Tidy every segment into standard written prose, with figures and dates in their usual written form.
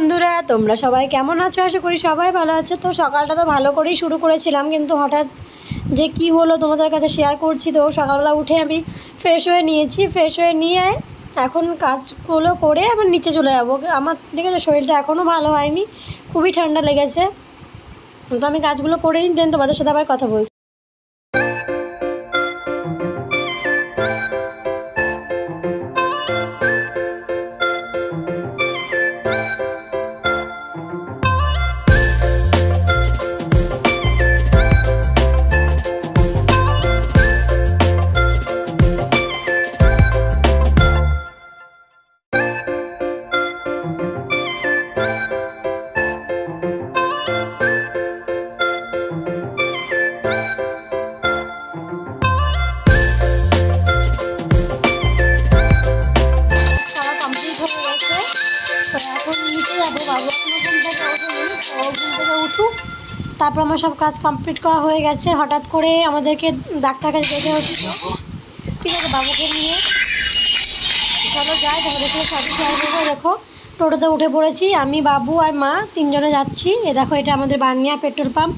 বন্ধুরা, তোমরা সবাই কেমন আছো? আশা করি সবাই ভালো আছো। তো সকালটা তো ভালো করেই শুরু করেছিলাম, কিন্তু হঠাৎ যে কি হলো তোমাদের কাছে শেয়ার করছি। তো সকালবেলা উঠে আমি ফ্রেশ হয়ে নিয়েছি, ফ্রেশ হয়ে নিয়ে এখন কাজগুলো করে আবার নিচে চলে যাবো। আমার দেখেছো শরীরটা এখনও ভালো হয়নি, খুবই ঠান্ডা লেগেছে। তো আমি কাজগুলো করে নিই, দেন তোমাদের সাথে আবার কথা বলছি। তো এখন নিচে যাবো, বাবু এখনো ঘুম থেকে ওঠেনি, তো ঘুম থেকে উঠুক, তারপর আমার সব কাজ কমপ্লিট করা হয়ে গেছে। হঠাৎ করে আমাদেরকে ডাক্তার কাছে যেতে হচ্ছে, ঠিক আছে। বাবুকে নিয়ে চলো যাই, তোমাদের সাথে সবই শেয়ার করবো। দেখো টোটোতে উঠে পড়েছি, আমি, বাবু আর মা তিনজনে যাচ্ছি। দেখো এটা আমাদের বানিয়া পেট্রোল পাম্প,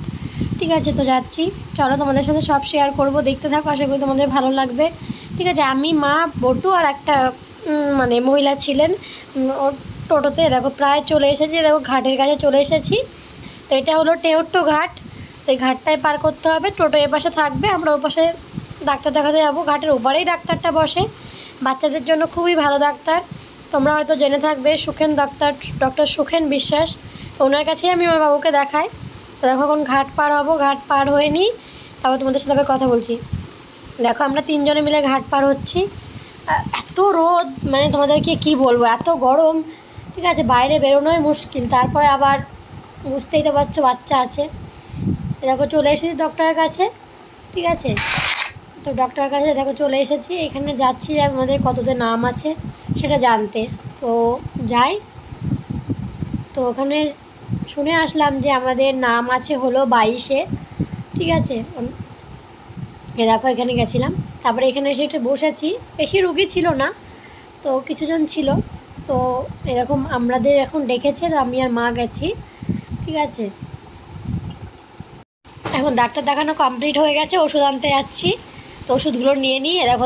ঠিক আছে। তো যাচ্ছি, চলো তোমাদের সাথে সব শেয়ার করবো, দেখতে থাকো, আশা করি তোমাদের ভালো লাগবে, ঠিক আছে। আমি, মা, বটু আর একটা মানে মহিলা ছিলেন ওর টোটোতে। দেখো প্রায় চলে এসেছি, দেখো ঘাটের কাছে চলে এসেছি। তো এটা হলো টেওট্টো ঘাট। তো এই ঘাটটায় পার করতে হবে, টোটো এ পাশে থাকবে, আমরা ও পাশে ডাক্তার দেখাতে যাবো। ঘাটের ওপারেই ডাক্তারটা বসে, বাচ্চাদের জন্য খুবই ভালো ডাক্তার, তোমরা হয়তো জেনে থাকবে, সুখেন ডাক্তার, ডক্টর সুখেন বিশ্বাস। তো ওনার কাছেই আমি আমার বাবুকে দেখাই। তো দেখো এখন ঘাট পার হবো, ঘাট পার হয়ে নিই, তারপর তোমাদের সাথে আবার কথা বলছি। দেখো আমরা তিনজনে মিলে ঘাট পার হচ্ছি। এত রোদ, মানে তোমাদেরকে কি বলবো, এত গরম, ঠিক আছে, বাইরে বেরোনোই মুশকিল। তারপরে আবার বুঝতেই তো পারছো বাচ্চা আছে। দেখো চলে এসেছি ডক্টরের কাছে, ঠিক আছে। তো ডক্টরের কাছে দেখো চলে এসেছি, এখানে যাচ্ছি যে আমাদের কতদের নাম আছে সেটা জানতে। তো যাই, তো ওখানে শুনে আসলাম যে আমাদের নাম আছে হলো 22-এ, ঠিক আছে। দেখো এখানে গেছিলাম, তারপরে এখানে এসে একটু বসেছি, বেশি রুগী ছিল না, তো কিছুজন ছিল। তো এরকম আমাদের এখন ডেকেছে, তো আমি আর মা গেছি, ঠিক আছে। এখন ডাক্তার দেখানো কমপ্লিট হয়ে গেছে, ওষুধ আনতে যাচ্ছি। তো ওষুধগুলো নিয়ে নিই, দেখো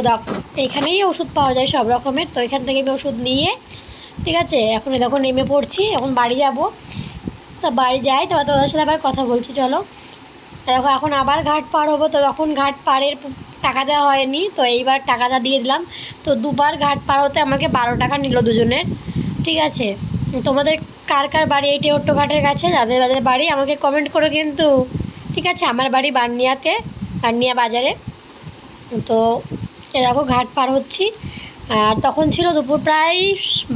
এখানেই ওষুধ পাওয়া যায় সব রকমের। তো এখান থেকে আমি ওষুধ নিয়ে, ঠিক আছে, এখন দেখো নেমে পড়ছি, এখন বাড়ি যাব। তো বাড়ি যাই, তো তোমাদের সাথে আবার কথা বলছি, চলো। দেখো এখন আবার ঘাট পার হবো, তো তখন ঘাট পাড়ের টাকা দেওয়া হয়নি, তো এইবার টাকাটা দিয়ে দিলাম। তো দুবার ঘাট পার হতে আমাকে 12 টাকা নিল দুজনের, ঠিক আছে। তোমাদের কার কার বাড়ি এই টেওট্টো ঘাটের কাছে, যাদের যাদের বাড়ি আমাকে কমেন্ট করো কিন্তু, ঠিক আছে। আমার বাড়ি বানিয়াতে, বানিয়া বাজারে। তো এ দেখো ঘাট পার হচ্ছি, আর তখন ছিল দুপুর প্রায়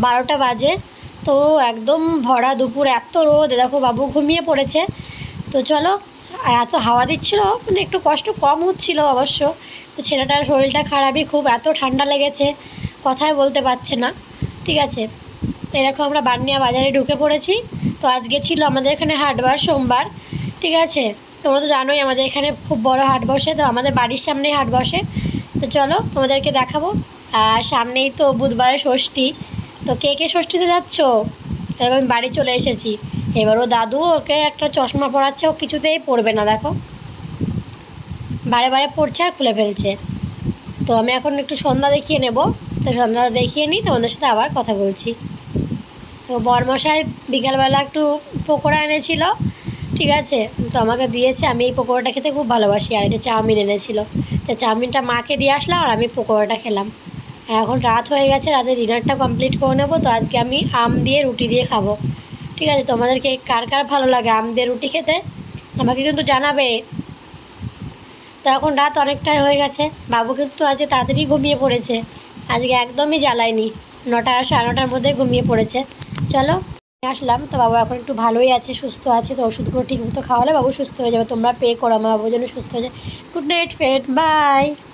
12টা বাজে। তো একদম ভরা দুপুর, এত রোদ, দেখো বাবু ঘুমিয়ে পড়েছে। তো চলো, আর এত হাওয়া দিচ্ছিলো, মানে একটু কষ্ট কম হচ্ছিল অবশ্য। তো ছেলেটার শরীরটা খারাপই খুব, এত ঠান্ডা লেগেছে, কথাই বলতে পারছে না, ঠিক আছে। এরকম আমরা বানিয়া বাজারে ঢুকে পড়েছি। তো আজকে ছিল আমাদের এখানে হাটবার, সোমবার, ঠিক আছে। তোমরা তো জানোই আমাদের এখানে খুব বড় হাট বসে, তো আমাদের বাড়ির সামনেই হাট বসে। তো চলো তোমাদেরকে দেখাবো। আর সামনেই তো বুধবারে ষষ্ঠী, তো কে কে ষষ্ঠীতে যাচ্ছ? এবার আমি বাড়ি চলে এসেছি। এবার ও দাদু ওকে একটা চশমা পরাচ্ছে, ও কিছুতেই পরবে না, দেখো বারে বারে পড়ছে আর খুলে ফেলছে। তো আমি এখন একটু সন্ধ্যা দেখিয়ে নেব, তো সন্ধ্যা দেখিয়ে নিই, তোমাদের সাথে আবার কথা বলছি। তো বরমশাই বিকালবেলা একটু পকোড়া এনেছিল, ঠিক আছে, তো আমাকে দিয়েছে। আমি এই পকোড়াটা খেতে খুব ভালোবাসি, আর এটা চাউমিন এনেছিল। তো চাউমিনটা মাকে দিয়ে আসলাম, আর আমি পকোড়াটা খেলাম। আর এখন রাত হয়ে গেছে, রাতে ডিনারটা কমপ্লিট করে নেবো। তো আজকে আমি আম দিয়ে রুটি দিয়ে খাবো, ঠিক আছে। তোমাদেরকে কার কার ভালো লাগে আম দিয়ে রুটি খেতে আমাকে কিন্তু জানাবে। তো এখন রাত অনেকটাই হয়ে গেছে, বাবু কিন্তু আজকে তাড়াতাড়ি ঘুমিয়ে পড়েছে, আজকে একদমই জ্বালায়নি, 9টা 9:30টার মধ্যে ঘুমিয়ে পড়েছে। চলো আসলাম, তো বাবু এখন একটু ভালোই আছে, সুস্থ আছে। তো ওষুধগুলো ঠিক মতো খাওয়ালে বাবু সুস্থ হয়ে যাবে, তোমরা পে করো আমার বাবুর জন্য সুস্থ হয়ে যায়। Good night friend, by.